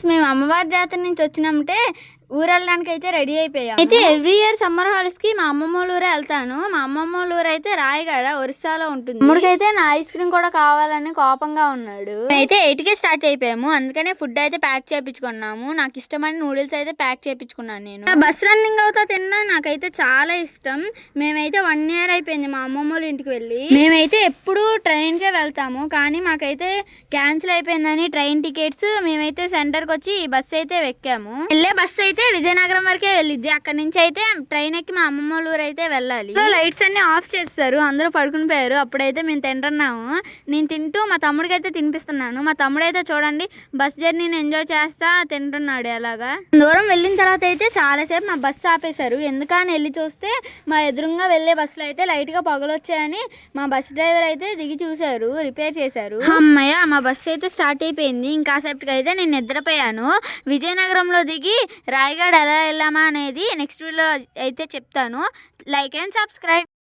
Friends, మేము అమ్మవారి జాతర నుంచి వచ్చినామంటే ఊరు వెళ్ళడానికి అయితే రెడీ అయిపోయాం. అయితే ఎవ్రీ ఇయర్ సమ్మర్ హాలిడేస్ కి మా అమ్మమ్మ ఊరే వెళ్తాను. మా అమ్మమ్మ ఊరు అయితే రాయగడ ఒరిస్సాలో ఉంటుంది. తమ్ముడికైతే నా ఐస్ క్రీమ్ కూడా కావాలని కోపంగా ఉన్నాడు. అయితే 8కే స్టార్ట్ అయిపోయాము, అందుకనే ఫుడ్ అయితే ప్యాక్ చేయించుకున్నాము. నాకు ఇష్టమైన నూడిల్స్ అయితే ప్యాక్ చేయించుకున్నాను. నేను బస్ రన్నింగ్ అవుతా తిన్నా నాకైతే చాలా ఇష్టం. మేమైతే 1 ఇయర్ అయిపోయింది మా అమ్మమ్మ వాళ్ళ ఇంటికి వెళ్ళి. మేమైతే ఎప్పుడు ట్రైన్ కే వెళ్తాము, కానీ మాకైతే క్యాన్సిల్ అయిపోయిందని ట్రైన్ టికెట్స్ మేమైతే సెంటర్ కి వచ్చి బస్ అయితే ఎక్కాము. వెళ్ళే బస్ అయితే విజయనగరం వరకే వెళ్ళిద్ది. అక్కడ నుంచి అయితే ట్రైన్ ఎక్కి మా అమ్మమ్మ ఊరు అయితే వెళ్ళాలి. లైట్స్ అన్ని ఆఫ్ చేస్తారు, అందరూ పడుకుని పోయారు. అప్పుడైతే మేము తింటున్నాము. నేను తింటూ మా తమ్ముడికి అయితే తినిపిస్తున్నాను. మా తమ్ముడు అయితే చూడండి బస్ జర్నీని ఎంజాయ్ చేస్తా తింటున్నాడు. అలాగా దూరం వెళ్ళిన తర్వాత అయితే చాలాసేపు మా బస్సు ఆపేశారు. ఎందుకని వెళ్ళి చూస్తే మా ఎదురుగా వెళ్ళే బస్సులో అయితే లైట్ గా పొగలొచ్చాయని మా బస్ డ్రైవర్ అయితే దిగి చూశారు, రిపేర్ చేశారు. అమ్మయ్య, మా బస్సు అయితే స్టార్ట్ అయిపోయింది. ఇంకాసేపటికి అయితే నేను నిద్రపోయాను. విజయనగరంలో దిగి రాయగడ ఎలా వెళ్ళామా అనేది నెక్స్ట్ వీడియోలో అయితే చెప్తాను. Like and subscribe.